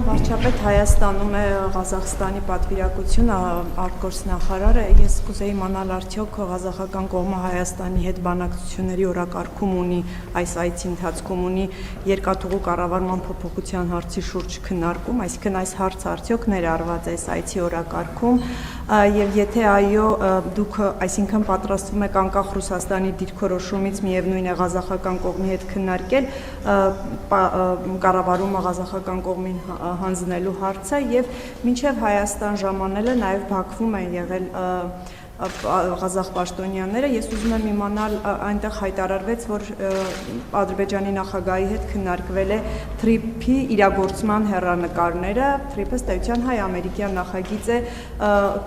Վարչապետ Հայաստանում է Ղազախստանի պատվիրակությունը արտգործնախարարը, ես կուզեի իմանալ արդյոք ղազախական կողմը Հայաստանի հետ բանակցությունների օրակարգում ունի այս այցի ընթացքում ունի երկաթուղու կառավարման փոփոխության հարցի շուրջ քննարկում, այսինքն այս հարցը արդյոք ներառված է այս այցի օրակարգում եւ եթե այո, դուք այսինքն պատրաստվում եք անկախ Ռուսաստանի դիրքորոշումից միևնույն է ղազախական կողմի հետ քննարկել կառավարումը ղազախական կողմին հանձնելու հարցը եւ մինչեւ Հայաստան ժամանելը նաեւ Բաքվում են եղել ղազախ պաշտոնյաները ես ուզում եմ իմանալ այնտեղ հայտարարվեց որ Ադրբեջանի նախագահի հետ քննարկվել է թրիփի իրագործման հեռանկարները թրիփը ստեյության հայ-ամերիկյան նախագիծ է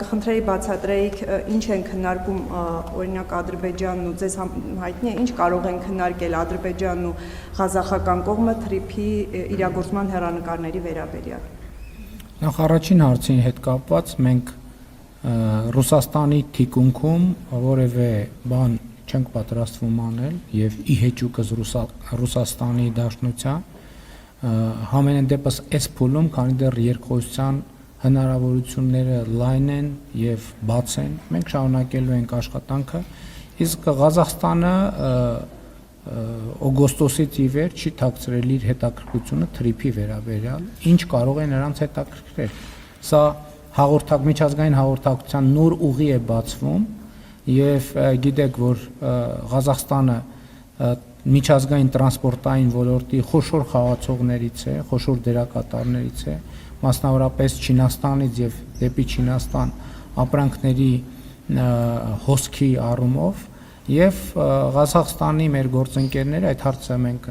կխնդրեի բացատրեիք ինչ են քննարկում օրինակ Ադրբեջանն ու ձեզ հայտնի է ինչ կարող են քննարկել Ադրբեջանն ու ղազախական կողմը թրիփի իրագործման հեռանկարների վերաբերյալ Նախ առաջին հարցին հետ կապված մենք Ռուսաստանի թիկունքում որևէ բան չենք պատրաստվում անել եւ ի հեճուկս Ռուսաստանի Դաշնության համենայն դեպս այս փուլում քանի դեռ երկխոսության հնարավորությունները լայն են եւ բաց են մենք շարունակելու ենք աշխատանքը իսկ Ղազախստանը օգոստոսից ի վեր չի թաքցրել իր հետաքրքրությունը թրիփի վերաբերյալ ինչ կարող է նրանց հետաքրքրել սա միջազգային հաղորդակցության նոր ուղի է բացվում եւ գիտեք որ Ղազախստանը միջազգային տրանսպորտային ոլորտի խոշոր խաղացողներից է, խոշոր դերակատարներից է, մասնավորապես Չինաստանից եւ դեպի Չինաստան ապրանքների հոսքի առումով եւ Ղազախստանի մեր գործընկերները այդ հարցը մենք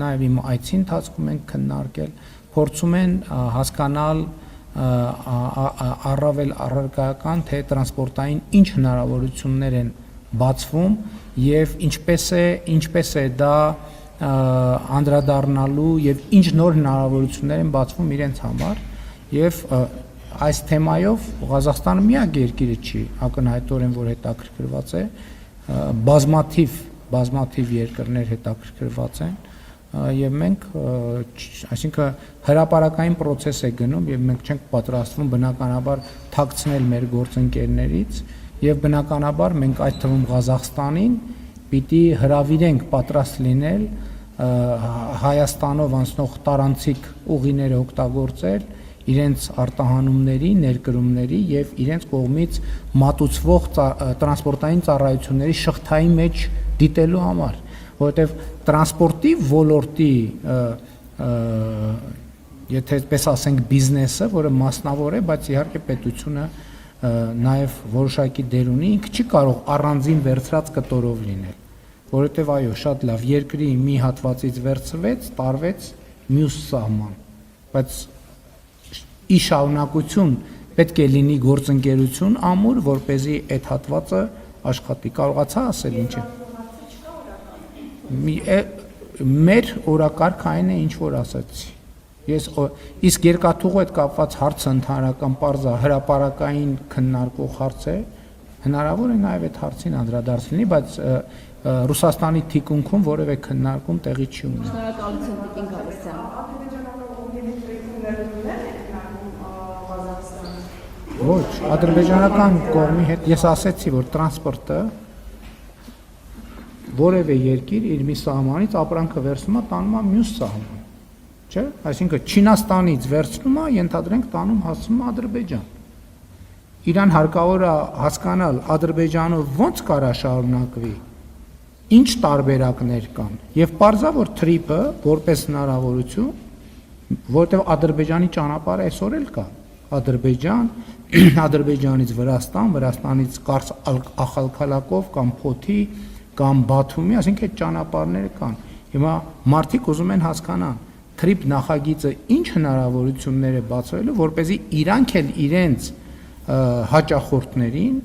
նաեւ իմ այցի ընթացքում ենք քննարկել, փորձում են հասկանալ առավել առարկայական թե տրանսպորտային ինչ հնարավորություններ են բացվում եւ ինչպես է դա անդրադառնալու եւ ինչ նոր հնարավորություններ են բացվում իրենց համար եւ այս թեմայով Ղազախստանը միակ երկիրը չի ակնհայտորեն որ հետաքրքրված է բազմաթիվ երկրներ հետաքրքրված են եւ մենք այսինքն հրապարակային process է գնում եւ մենք չենք պատրաստվում բնականաբար թաքցնել մեր գործընկերներից եւ բնականաբար մենք այդ թվում Ղազախստանին պիտի հրավիրենք պատրաստ լինել Հայաստանով անցնող տարանցիկ ուղիները օգտագործել իրենց արտահանումների, ներկրումների եւ իրենց կողմից մատուցվող տրանսպորտային ծառայությունների շղթայի մեջ դիտելու համար որովհետև տրանսպորտի ոլորտի եթե այդպես ասենք բիզնեսը, որը մասնավոր է, բայց իհարկե պետությունը նաև որոշակի դեր ունի, ինքը չի կարող առանձին վերցրած կտորով լինել, որովհետև այո, շատ լավ, երկրի մի հատվածից վերցվեց, տարվեց մյուս սահման, բայց ի շարունակություն պետք է լինի գործընկերություն ամուր, որպեսզի այդ հատվածը աշխատի, կարողացա ասել ինչ է մեր օրակարգ այն է ինչ որ ասացի իսկ երկաթուղու հետ կապված հարցը ընդհանրական պարզա հրապարակային քննարկող հարց է հնարավոր է նաև այդ հարցին անդրադարձնի բայց Ռուսաստանի թիկունքում որևէ քննարկում տեղի չի ունի Շնորհակալություն Տիկին Գալստյան Ոչ, ադրբեջանական կողմի հետ ես ասեցի որ տրանսպորտը որևէ երկիր իր մի սահմանից ապրանքը վերցնում է տանում է մյուս սահման, չէ՞, այսինքն Չինաստանից վերցնում է, ենթադրենք տանում հասցնում է Ադրբեջան։ Իրան հարկավոր է հասկանալ Ադրբեջանը ոնց կարա շարունակվի, ինչ տարբերակներ կան, եւ պարզա որ թրիփը որպես հնարավորություն, որտեղ Ադրբեջանի ճանապարհը այսօր էլ կա, Ադրբեջան, Ադրբեջանից Վրաստան, Վրաստանից Կարս Ախալքալակով կամ Փոթի կամ Բաթումի, ասենք այդ ճանապարհները կան։ Հիմա մարդիկ ուզում են հասկանալ թրիփ նախագիծը ինչ հնարավորություններ է բացվելու, որպեսզի իրանք էլ իրենց հաճախորդներին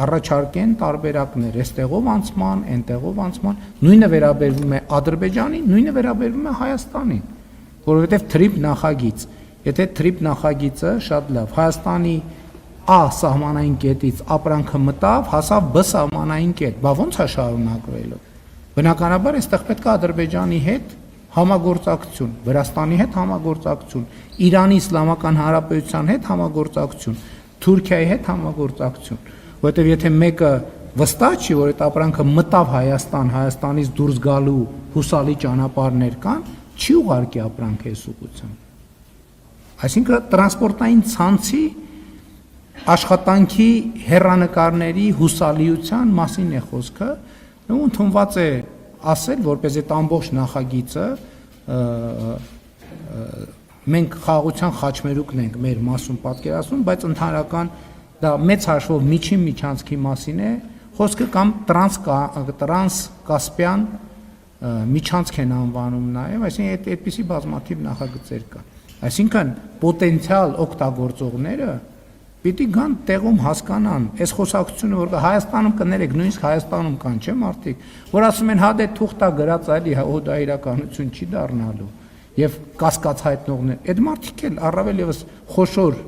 առաջարկեն տարբերակներ, այստեղով անցման, այնտեղով անցման, նույնը վերաբերվում է Ադրբեջանին, նույնը վերաբերվում է Հայաստանին, որովհետև թրիփ նախագիծ, եթե թրիփ նախագիծը շատ լավ Հայաստանի A սահմանային կետից ապրանքը մտավ, հասավ B սահմանային կետ, բա ոնց է շարունակվելու։ Բնականաբար այստեղ պետք է Ադրբեջանի հետ համագործակցություն, Վրաստանի հետ համագործակցություն, Իրանի Իսլամական Հանրապետության հետ համագործակցություն, Թուրքիայի հետ համագործակցություն, որովհետև եթե մեկը վստահ չի, որ այդ ապրանքը մտավ Հայաստան, Հայաստանից դուրս գալու հուսալի ճանապարհներ կան, չի ուղարկի ապրանքը այս ուղղությամբ։ Այսինքն տրանսպորտային ցանցի աշխատանքի հեռանկարների հուսալիության մասին է խոսքը, ու ընդունված է ասել, որպես այդ ամբողջ նախագիծը մենք խաղաղության խաչմերուկն ենք մեր մասում պատկերացնում, բայց ընդհանրական դա մեծ հաշվով միջին միջանցքի մասին է խոսքը կամ տրանսկասպյան միջանցք են անվանում նաև, այսինքն այդպիսի բազմաթիվ նախագծեր կան։ Այսինքն պոտենցիալ օգտագործողները պիտի գան տեղում հասկանան, այս խոսակցությունը, որ Հայաստանում կներեք, նույնիսկ Հայաստանում կան, չէ՞ մարդիկ, որ ասում են հա դե թուղթա գրած այլի, հա դա իրականություն չի դառնալու, եւ կասկած հայտնողներ, այդ մարդիկ էլ առավել եւս խոշոր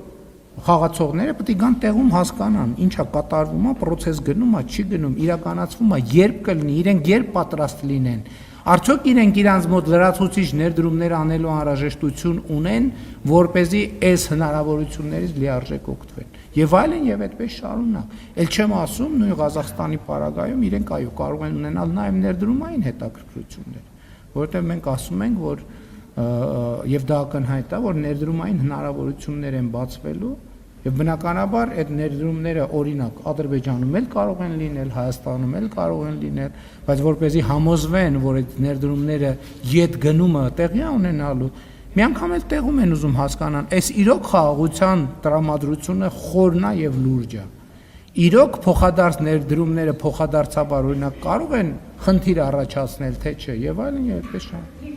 խաղացողները պետք է գան տեղում հասկանան, ինչա կատարվում է, process գնում է, չի գնում, իրականացվում է, երբ կլինի, իրենք երբ պատրաստ լինեն, արդյոք իրենք իրանց մոտ լրացուցիչ ներդրումներ անելու անհրաժեշտություն ունեն, որպեսզի այս հնարավորություններից լիարժեք օգտվեն։ Եվ այլն եւ այդպես շարունակ։ Էլ չեմ ասում նույն Ղազախստանի պարագայում իրենք այո կարող են ունենալ նաեւ ներդրումային հետաքրքրություններ, որովհետեւ մենք ասում ենք, որ եւ դա ակնհայտ է, որ ներդրումային հնարավորություններ են բացվելու եւ բնականաբար այդ ներդրումները օրինակ Ադրբեջանում էլ կարող են լինել, Հայաստանում էլ կարող են լինել, բայց որպեսզի համոզվեն, որ այդ ներդրումները յետ գնումը տեղի ունենալու, մի անգամ էլ տեղում են ուզում հասկանան, այս իրոք խաղաղության տրամադրությունը խորն է եւ լուրջ է։ Իրոք փոխադարձ ներդրումները փոխադարձաբար օրինակ կարող են խնդիր առաջացնել, թե չէ, եւ այլն եւ այդպես շարունակ։